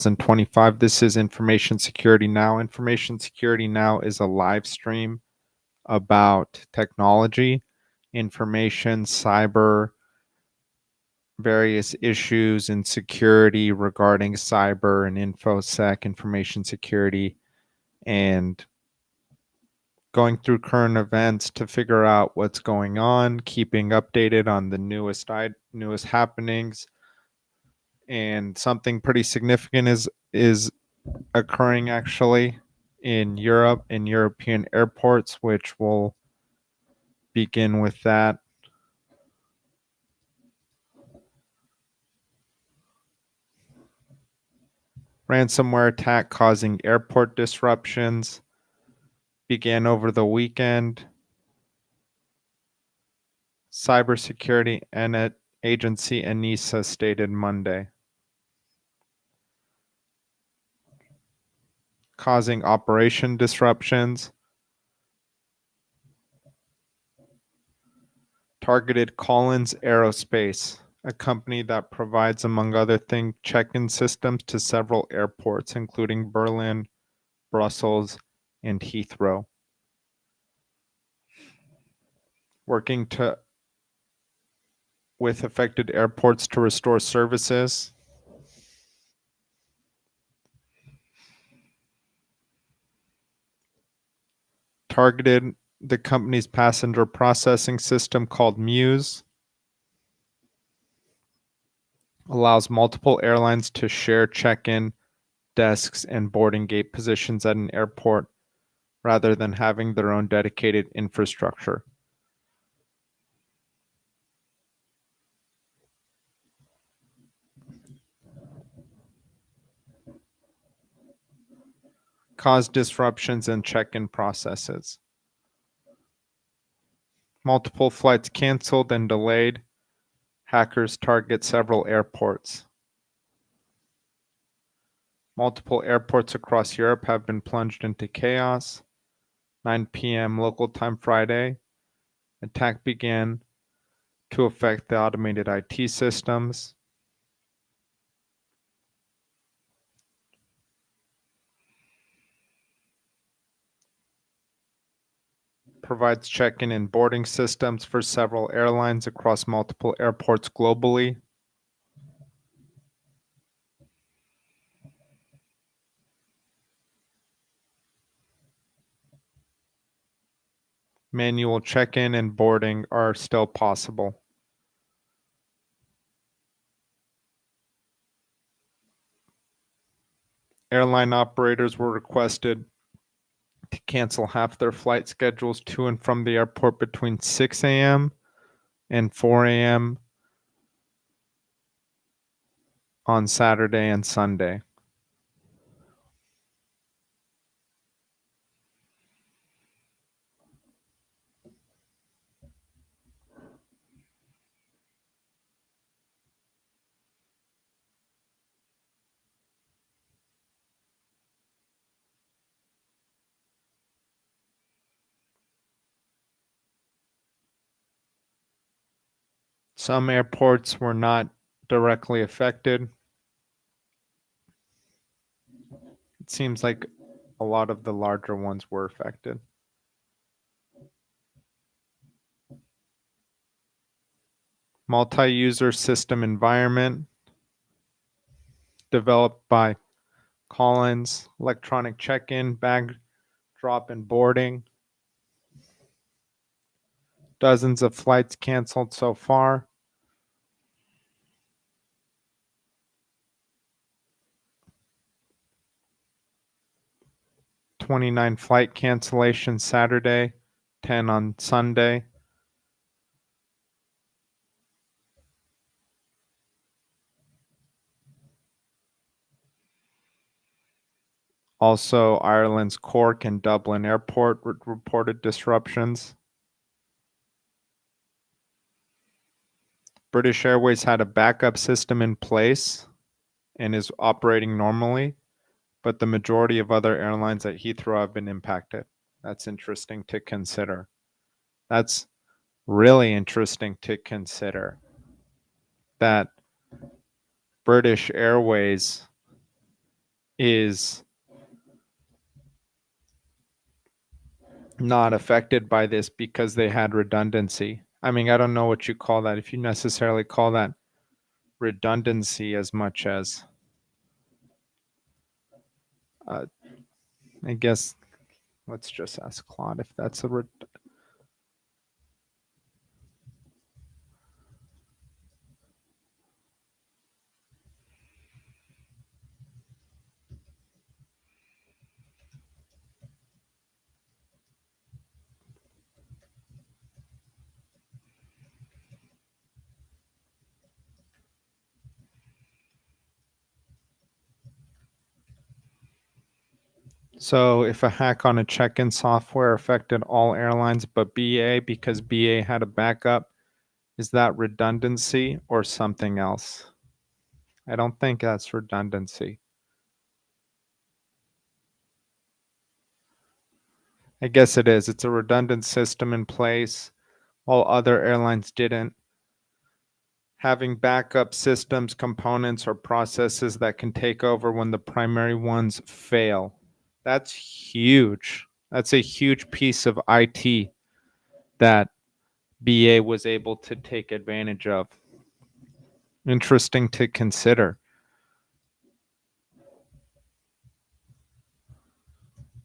2025. This is Information Security Now. Information Security Now is a live stream about technology, information, cyber, various issues and security regarding cyber and infosec, information security, and going through current events to figure out what's going on, keeping updated on the newest happenings. And something pretty significant is occurring actually in Europe, in European airports, which will begin with that. Ransomware attack causing airport disruptions began over the weekend. Cybersecurity and agency ANISA stated Monday, causing operation disruptions. Targeted Collins Aerospace, a company that provides, among other things, check-in systems to several airports, including Berlin, Brussels, and Heathrow. Working with affected airports to restore services. Targeted the company's passenger processing system called Muse. Allows multiple airlines to share check-in desks and boarding gate positions at an airport rather than having their own dedicated infrastructure. Cause disruptions in check-in processes. Multiple flights canceled and delayed. Hackers target several airports. Multiple airports across Europe have been plunged into chaos. 9 p.m. local time Friday. Attack began to affect the automated IT systems. Provides check-in and boarding systems for several airlines across multiple airports globally. Manual check-in and boarding are still possible. Airline operators were requested to cancel half their flight schedules to and from the airport between 6 a.m. and 4 a.m. on Saturday and Sunday. Some airports were not directly affected. It seems like a lot of the larger ones were affected. Multi-user system environment developed by Collins, electronic check-in, bag drop and boarding. Dozens of flights canceled so far. $29 flight cancellations Saturday, 10 on Sunday. Also, Ireland's Cork and Dublin Airport reported disruptions. British Airways had a backup system in place and is operating normally, but the majority of other airlines at Heathrow have been impacted. That's interesting to consider. That's really interesting to consider that British Airways is not affected by this because they had redundancy. I mean, I don't know what you call that, if you necessarily call that redundancy as much as, I guess, let's just ask Claude if that's a So if a hack on a check-in software affected all airlines but BA because BA had a backup, is that redundancy or something else? I don't think that's redundancy. I guess it is. It's a redundant system in place while other airlines didn't. Having backup systems, components, or processes that can take over when the primary ones fail. That's huge. That's a huge piece of IT that BA was able to take advantage of. Interesting to consider.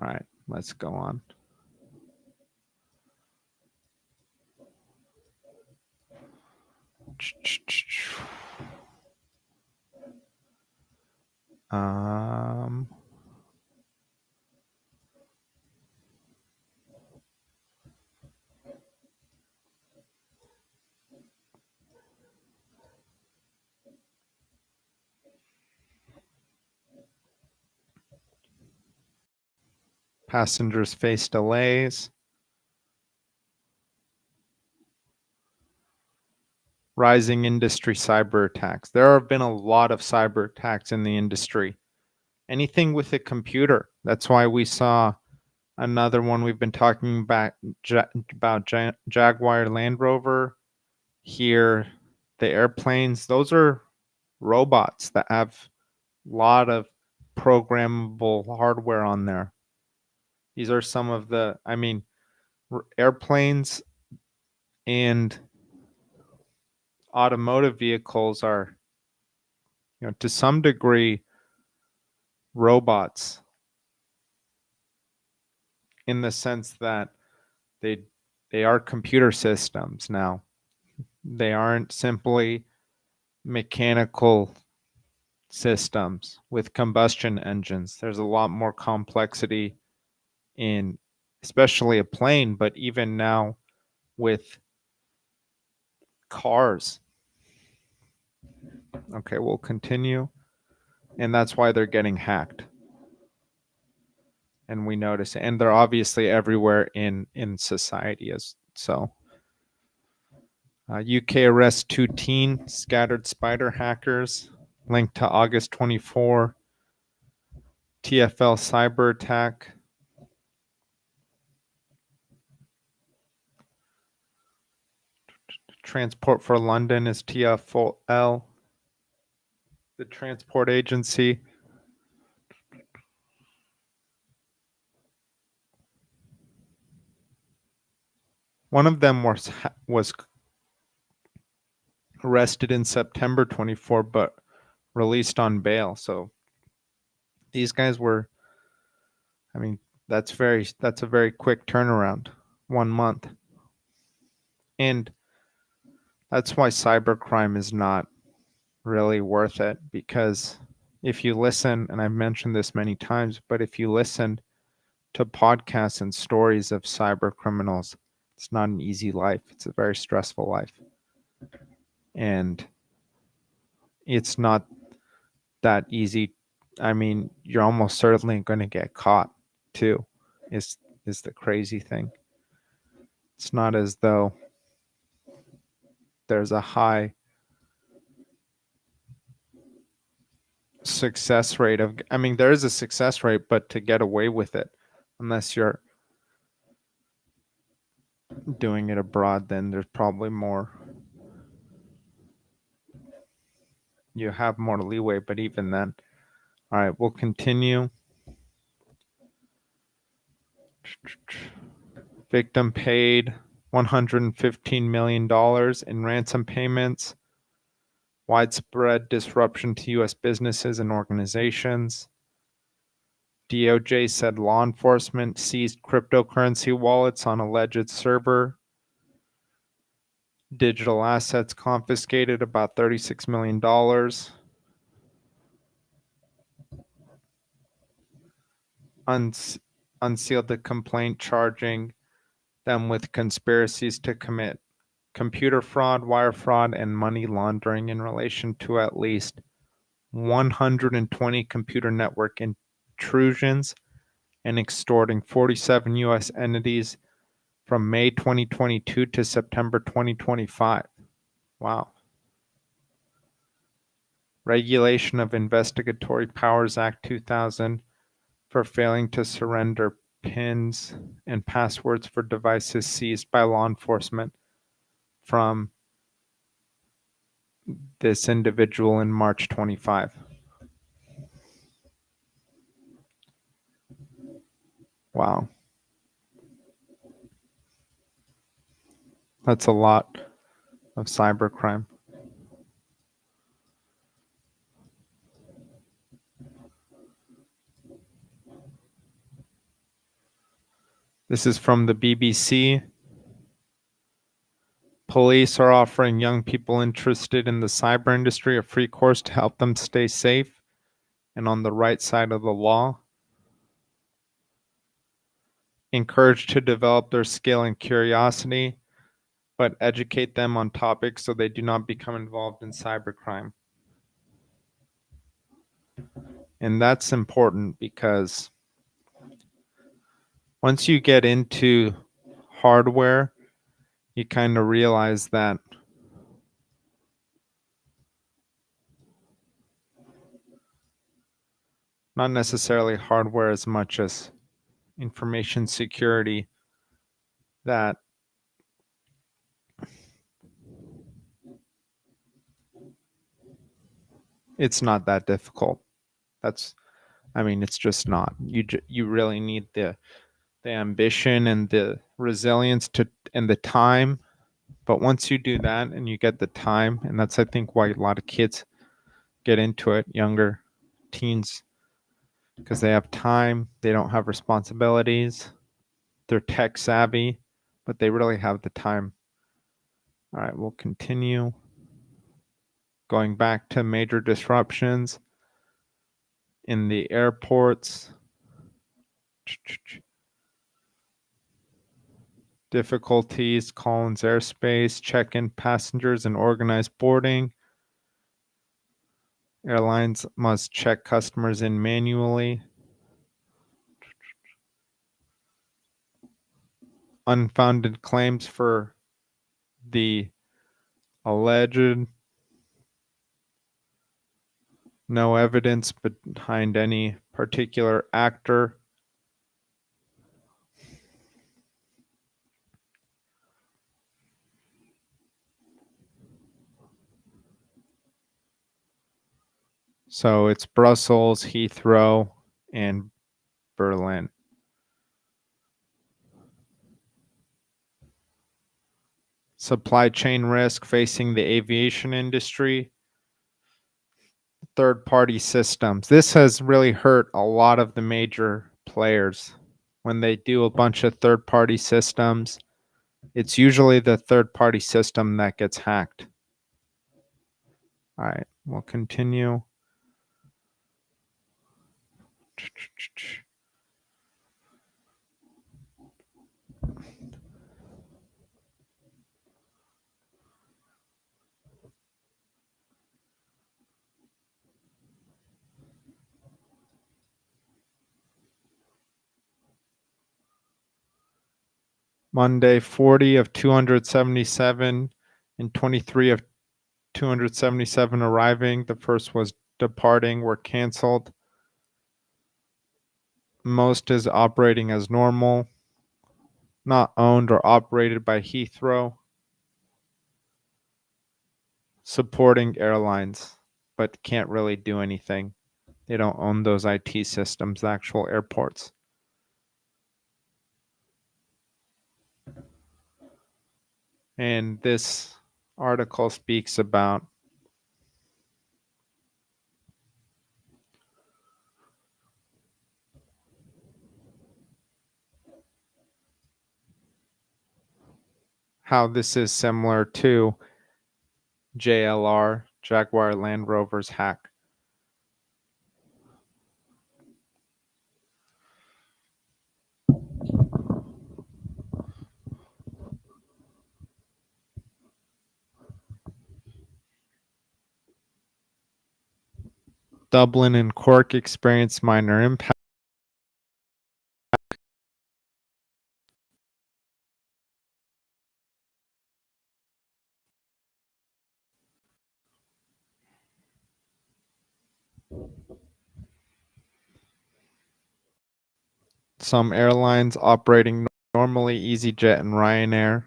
All right, let's go on. Um, Passengers face delays. Rising industry cyber attacks. There have been a lot of cyber attacks in the industry. Anything with a computer. That's why we saw another one we've been talking about, Jaguar Land Rover. Here, the airplanes. Those are robots that have a lot of programmable hardware on there. These are some of the, I mean, airplanes and automotive vehicles are, to some degree, robots in the sense that they they are computer systems now. They aren't simply mechanical systems with combustion engines. There's a lot more complexity in especially a plane, but even now with cars. Okay, we'll continue. And that's why they're getting hacked. And we notice, and they're obviously everywhere in society as so. UK arrests 2 teen scattered spider hackers linked to August 24 TFL cyber attack. Transport for London is TFL, the transport agency. One of them was arrested in September 24, but released on bail. So these guys were, I mean, that's a very quick turnaround, 1 month. And that's why cybercrime is not really worth it, because if you listen, and I've mentioned this many times, but if you listen to podcasts and stories of cyber criminals, it's not an easy life. It's a very stressful life. And it's not that easy. I mean, you're almost certainly going to get caught too, is the crazy thing. It's not as though there's a high success rate of, I mean, there is a success rate, but to get away with it, unless you're doing it abroad, then there's probably more, you have more leeway, but even then, All right, we'll continue. Victim paid $115 million in ransom payments. Widespread disruption to U.S. businesses and organizations. DOJ said law enforcement seized cryptocurrency wallets on alleged server. Digital assets confiscated, about $36 million. Unsealed the complaint charging them with conspiracies to commit computer fraud, wire fraud, and money laundering in relation to at least 120 computer network intrusions and extorting 47 U.S. entities from May 2022 to September 2025. Wow. Regulation of Investigatory Powers Act 2000 for failing to surrender PINs and passwords for devices seized by law enforcement from this individual in March 25. Wow. That's a lot of cybercrime. This is from the BBC. Police are offering young people interested in the cyber industry a free course to help them stay safe and on the right side of the law. Encouraged to develop their skill and curiosity, but educate them on topics so they do not become involved in cybercrime. And that's important because once you get into hardware, you kind of realize that not necessarily hardware as much as information security, that it's not that difficult. It's just not. You really need the ambition and the resilience and the time. But once you do that and you get the time, and that's I think why a lot of kids get into it, younger teens, because they have time, they don't have responsibilities, they're tech savvy, but they really have the time. All right, we'll continue. Going back to major disruptions in the airports. Difficulties, Collins airspace, check-in passengers and organized boarding. Airlines must check customers in manually. Unfounded claims for the alleged. No evidence behind any particular actor. So it's Brussels, Heathrow, and Berlin. Supply chain risk facing the aviation industry. Third-party systems. This has really hurt a lot of the major players. When they do a bunch of third-party systems, it's usually the third-party system that gets hacked. All right, we'll continue. Monday, 40 of 277 and 23 of 277 arriving. The first was departing were canceled. Most is operating as normal. Not owned or operated by Heathrow. Supporting airlines, but can't really do anything. They don't own those IT systems, the actual airports. And this article speaks about how this is similar to JLR, Jaguar Land Rover's hack. Dublin and Cork experienced minor impact. Some airlines operating normally, EasyJet and Ryanair,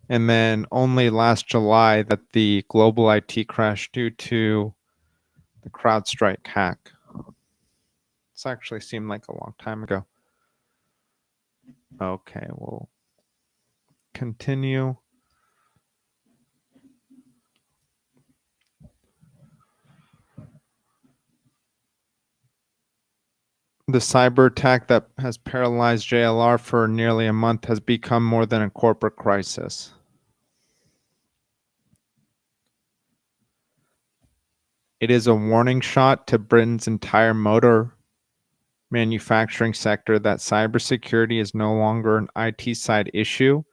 and then only last July that the global IT crashed due to the CrowdStrike hack. This actually seemed like a long time ago. Okay, we'll continue. The cyber attack that has paralyzed JLR for nearly a month has become more than a corporate crisis. It is a warning shot to Britain's entire motor manufacturing sector that cybersecurity is no longer an IT side issue,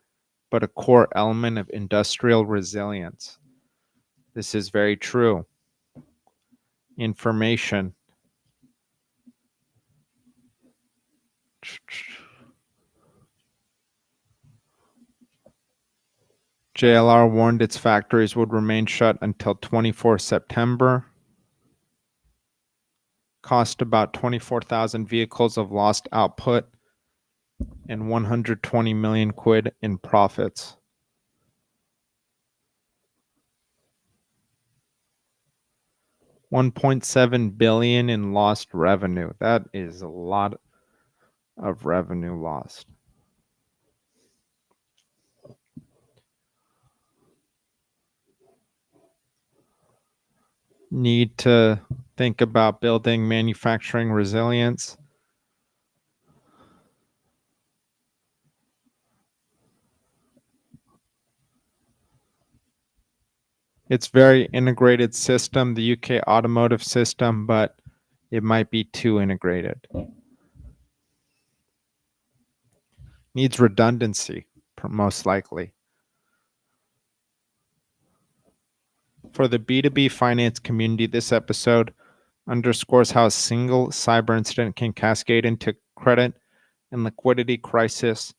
but a core element of industrial resilience. This is very true. Information. JLR warned its factories would remain shut until 24 September. Cost about 24,000 vehicles of lost output and 120 million quid in profits. $1.7 billion in lost revenue. That is a lot of revenue lost. Need to think about building manufacturing resilience. It's very integrated system, the UK automotive system, but it might be too integrated. Needs redundancy, most likely. For the B2B finance community, this episode underscores how a single cyber incident can cascade into credit and liquidity crisis.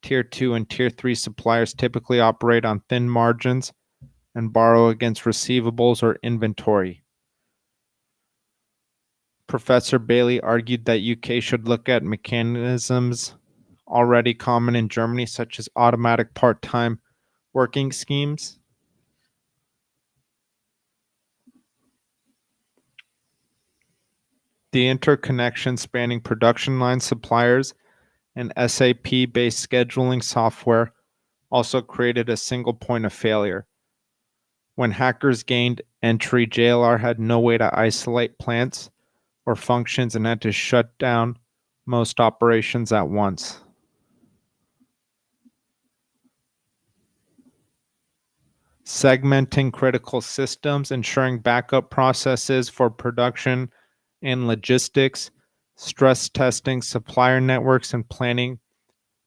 Tier 2 and Tier 3 suppliers typically operate on thin margins and borrow against receivables or inventory. Professor Bailey argued that UK should look at mechanisms already common in Germany, such as automatic part-time working schemes. The interconnection spanning production line suppliers and SAP-based scheduling software also created a single point of failure. When hackers gained entry, JLR had no way to isolate plants or functions and had to shut down most operations at once. Segmenting critical systems, ensuring backup processes for production and logistics, stress testing supplier networks, and planning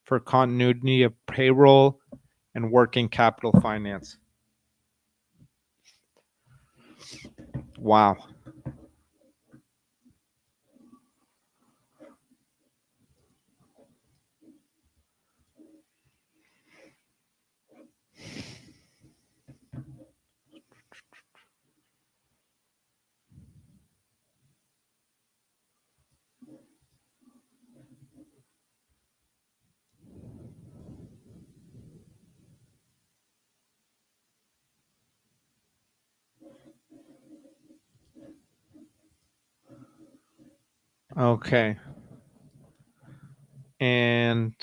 for continuity of payroll and working capital finance. Wow. Okay. And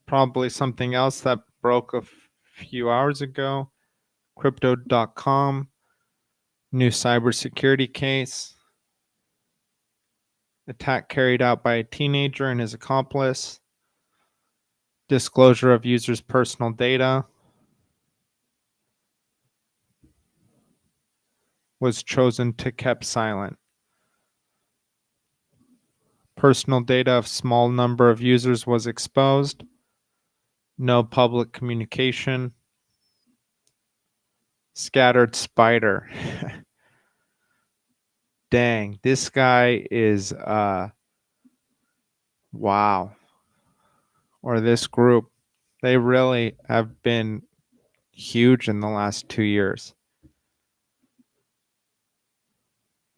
probably something else that broke a few hours ago. Crypto.com, new cybersecurity case. Attack carried out by a teenager and his accomplice. Disclosure of users' personal data was chosen to kept silent. Personal data of small number of users was exposed. No public communication. Scattered spider. Dang, this guy is wow. Or this group. They really have been huge in the last 2 years.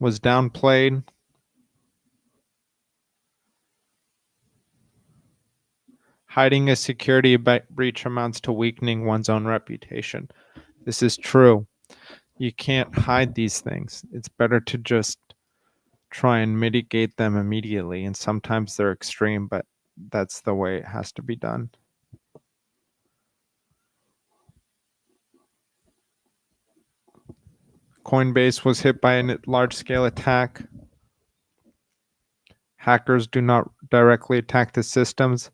Was downplayed. Hiding a security breach amounts to weakening one's own reputation. This is true. You can't hide these things. It's better to just try and mitigate them immediately. And sometimes they're extreme, but that's the way it has to be done. Coinbase was hit by a large scale attack. Hackers do not directly attack the systems,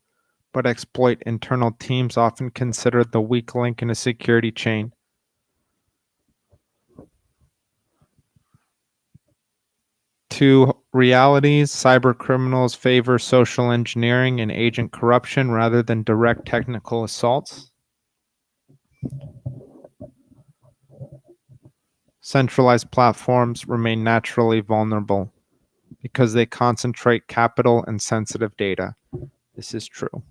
but exploit internal teams often considered the weak link in a security chain. Two realities: cyber criminals favor social engineering and agent corruption rather than direct technical assaults. Centralized platforms remain naturally vulnerable because they concentrate capital and sensitive data. This is true.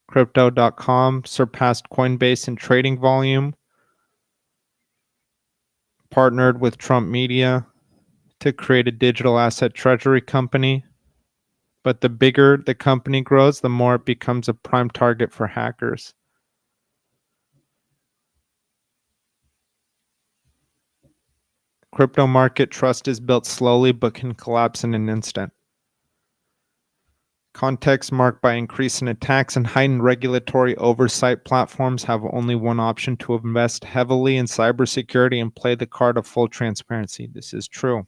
Crypto.com surpassed Coinbase in trading volume, partnered with Trump Media to create a digital asset treasury company. But the bigger the company grows, the more it becomes a prime target for hackers. Crypto market trust is built slowly but can collapse in an instant. Context marked by increase in attacks and heightened regulatory oversight, platforms have only one option: to invest heavily in cybersecurity and play the card of full transparency. This is true.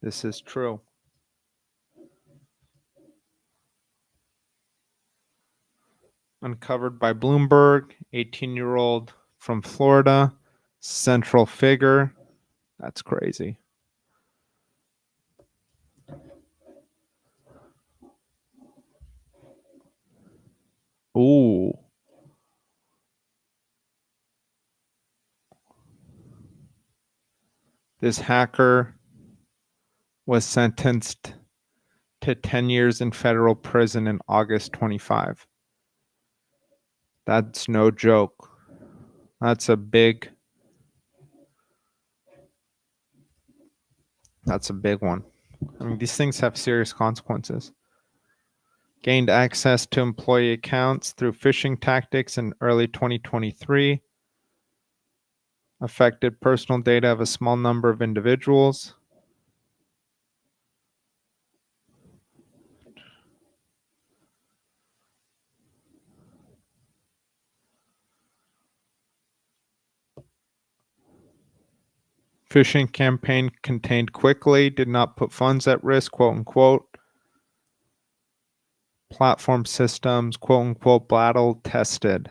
This is true. Uncovered by Bloomberg, 18-year-old from Florida, central figure. That's crazy. Ooh. This hacker was sentenced to 10 years in federal prison in August 25. That's no joke. That's a big one. I mean, these things have serious consequences. Gained access to employee accounts through phishing tactics in early 2023. Affected personal data of a small number of individuals. Phishing campaign contained quickly, did not put funds at risk, quote unquote. Platform systems, quote unquote, battle tested.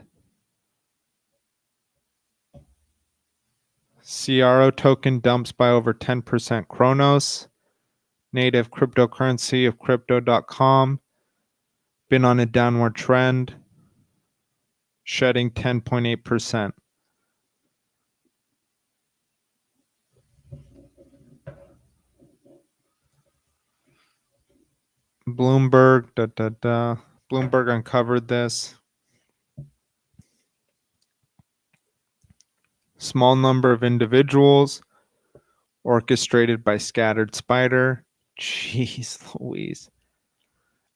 CRO token dumps by over 10%. Kronos, native cryptocurrency of crypto.com, been on a downward trend, shedding 10.8%. Bloomberg, Bloomberg uncovered this. Small number of individuals, orchestrated by scattered spider. Jeez Louise.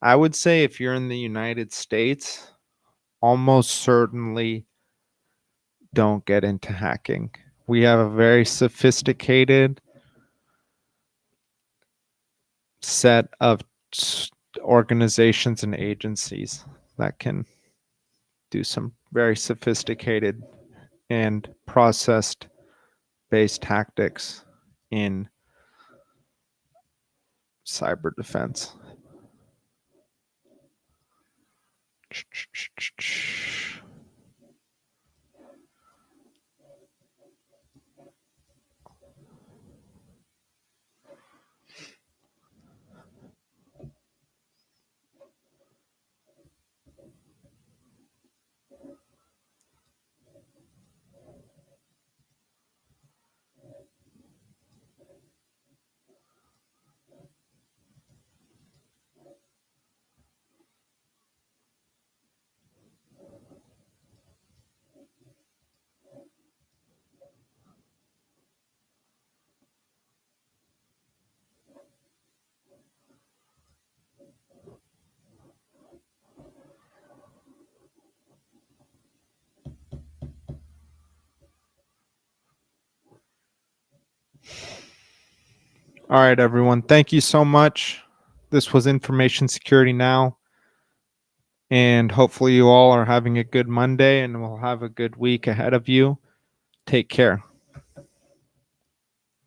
I would say if you're in the United States, almost certainly don't get into hacking. We have a very sophisticated set of organizations and agencies that can do some very sophisticated and processed based tactics in cyber defense. All right, everyone. Thank you so much. This was Information Security Now. And hopefully, you all are having a good Monday and will have a good week ahead of you. Take care.